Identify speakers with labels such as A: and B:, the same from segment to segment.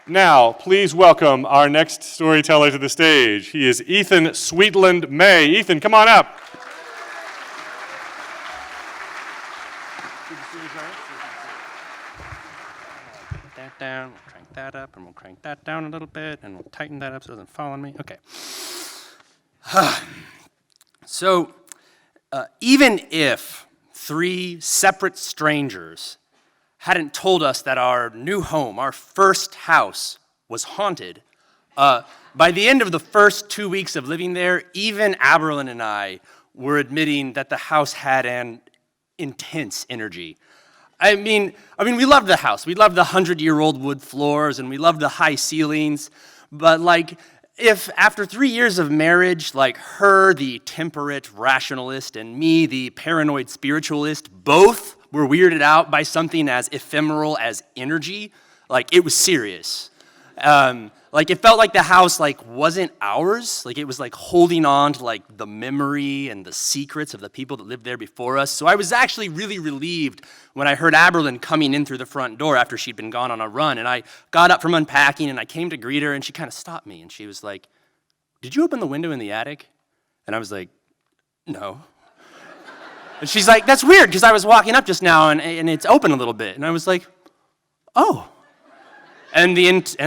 A: Now, please welcome our next storyteller to the stage. He is Ethan Sweetland-May. Ethan, come on up.
B: That down, we'll crank that up, and we'll crank that down a little bit, and we'll tighten that up so it doesn't fall on me. Okay. So, even if 3 separate strangers hadn't told us that our new home, our first house, was haunted, by the end of the first 2 weeks of living there, even Aberlin and I were admitting that the house had an intense energy. I mean, we loved the house. We loved the 100-year-old wood floors, and we loved the high ceilings. But like, if after 3 years of marriage, like her, the temperate rationalist, and me, the paranoid spiritualist, both were weirded out by something as ephemeral as energy, like it was serious. Like it felt like the house like wasn't ours, like it was like holding on to like the memory and the secrets of the people that lived there before us. So I was actually really relieved when I heard Aberlin coming in through the front door after she'd been gone on a run, and I got up from unpacking and I came to greet her, and she kind of stopped me and she was like, "Did you open the window in the attic?" And I was like, "No." And she's like, "That's weird, because I was walking up just now and it's open a little bit." And I was like, "Oh." And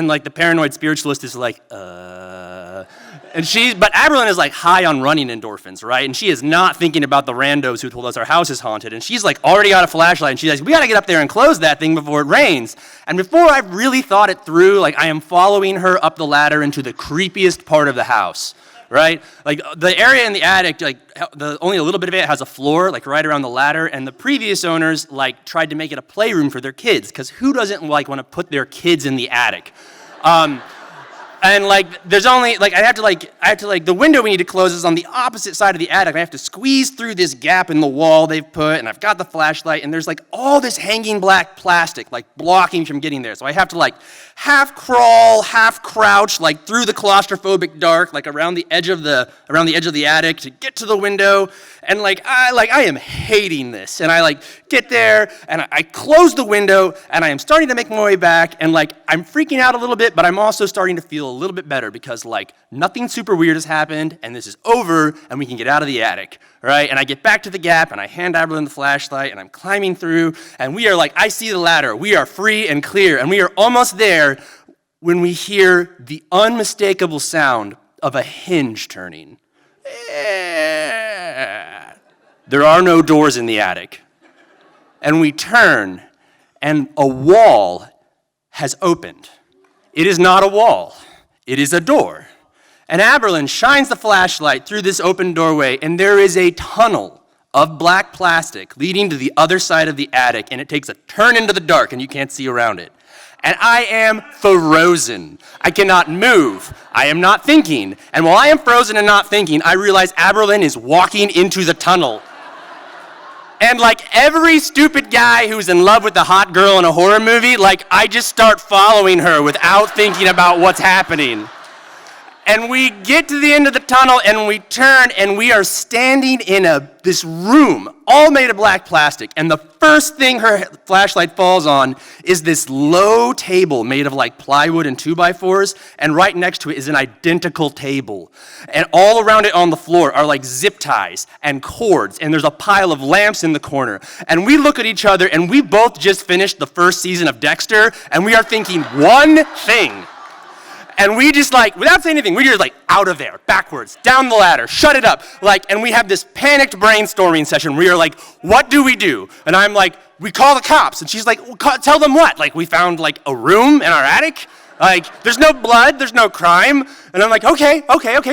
B: like the paranoid spiritualist is like, but Aberlin is like high on running endorphins, right? And she is not thinking about the randos who told us our house is haunted. And she's like already got a flashlight, and she's like, "We gotta get up there and close that thing before it rains." And before I've really thought it through, like I am following her up the ladder into the creepiest part of the house, right? Like the area in the attic, like only a little bit of it has a floor, like right around the ladder, and the previous owners like tried to make it a playroom for their kids, because who doesn't like want to put their kids in the attic? And like, there's only, like, I have to the window we need to close is on the opposite side of the attic. I have to squeeze through this gap in the wall they've put, and I've got the flashlight, and there's like all this hanging black plastic, like blocking from getting there. So I have to like half crawl, half crouch, like through the claustrophobic dark, like around the edge of the attic to get to the window. And I am hating this. And I like get there, and I close the window, and I am starting to make my way back, and like I'm freaking out a little bit, but I'm also starting to feel a little bit better because like nothing super weird has happened, and this is over, and we can get out of the attic, right? And I get back to the gap, and I hand Aberlin the flashlight, and I'm climbing through, and we are like, I see the ladder, we are free and clear, and we are almost there when we hear the unmistakable sound of a hinge turning. There are no doors in the attic. And we turn, and a wall has opened. It is not a wall. It is a door. And Aberlin shines the flashlight through this open doorway, and there is a tunnel of black plastic leading to the other side of the attic, and it takes a turn into the dark, and you can't see around it. And I am frozen. I cannot move. I am not thinking. And while I am frozen and not thinking, I realize Aberlin is walking into the tunnel. And like every stupid guy who's in love with the hot girl in a horror movie, like I just start following her without thinking about what's happening. And we get to the end of the tunnel, and we turn, and we are standing in this room, all made of black plastic. And the first thing her flashlight falls on is this low table made of like plywood and 2x4s, and right next to it is an identical table. And all around it on the floor are like zip ties and cords, and there's a pile of lamps in the corner. And we look at each other, and we both just finished the first season of Dexter, and we are thinking one thing. And we just like, without saying anything, we just like, out of there, backwards, down the ladder, shut it up. Like, and we have this panicked brainstorming session where you're like, what do we do? And I'm like, we call the cops. And she's like, well, tell them what? Like, we found like a room in our attic. Like, there's no blood, there's no crime. And I'm like, okay,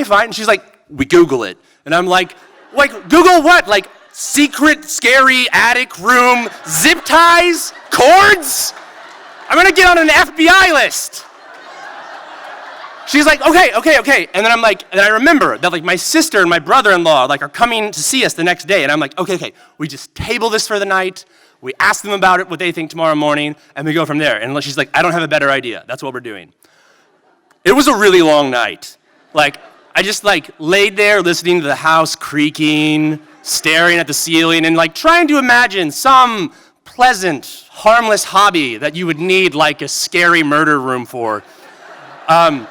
B: fine. And she's like, we Google it. And I'm like, Google what? Like, secret, scary attic room, zip ties, cords? I'm gonna get on an FBI list. She's like, okay. And then I'm like, and I remember that like my sister and my brother-in-law like are coming to see us the next day. And I'm like, okay. We just table this for the night. We ask them about it, what they think tomorrow morning, and we go from there. And she's like, I don't have a better idea. That's what we're doing. It was a really long night. Like, I just like laid there listening to the house creaking, staring at the ceiling, and like trying to imagine some pleasant, harmless hobby that you would need like a scary murder room for. And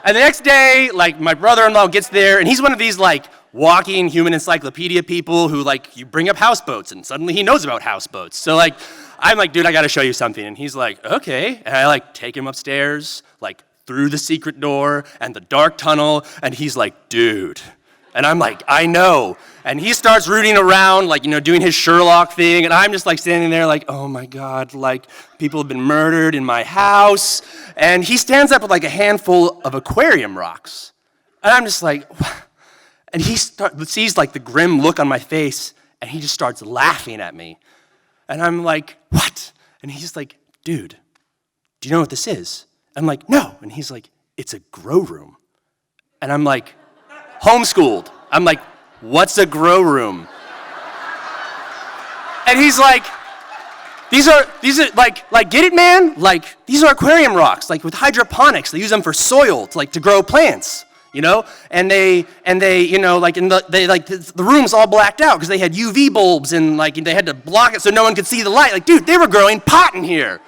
B: the next day, like, my brother-in-law gets there, and he's one of these, like, walking human encyclopedia people who, like, you bring up houseboats, and suddenly he knows about houseboats. So, like, I'm like, dude, I gotta show you something. And he's like, okay. And I, like, take him upstairs, like, through the secret door and the dark tunnel, and he's like, dude. And I'm like, I know. And he starts rooting around, like, you know, doing his Sherlock thing, and I'm just, like, standing there like, oh, my God, like, people have been murdered in my house. And he stands up with, like, a handful of aquarium rocks. And I'm just like, and he sees, like, the grim look on my face, and he just starts laughing at me. And I'm like, what? And he's just like, dude, do you know what this is? I'm like, no. And he's like, it's a grow room. And I'm like, homeschooled. I'm like, what's a grow room? And he's like, these are like, get it, man? Like, these are aquarium rocks, like with hydroponics. They use them for soil, to grow plants, you know? And they, you know, like, the room's all blacked out because they had UV bulbs and, like, they had to block it so no one could see the light. Like, dude, they were growing pot in here.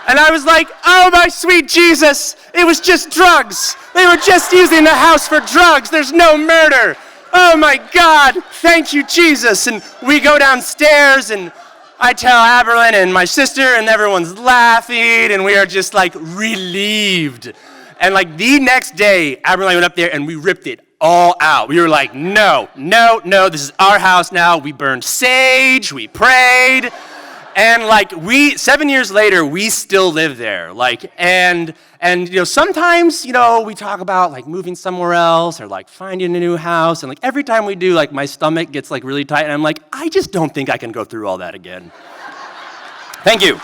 B: And I was like, oh, my sweet Jesus, it was just drugs. They were just using the house for drugs. There's no murder. Oh, my God, thank you, Jesus. And we go downstairs, and I tell Aberlin and my sister, and everyone's laughing, and we are just, like, relieved. And, like, the next day, Aberlin went up there, and we ripped it all out. We were like, no, this is our house now. We burned sage, we prayed. And, like, 7 years later, we still live there. Like, and you know, sometimes, you know, we talk about, like, moving somewhere else or, like, finding a new house. And, like, every time we do, like, my stomach gets, like, really tight. And I'm like, I just don't think I can go through all that again. Thank you.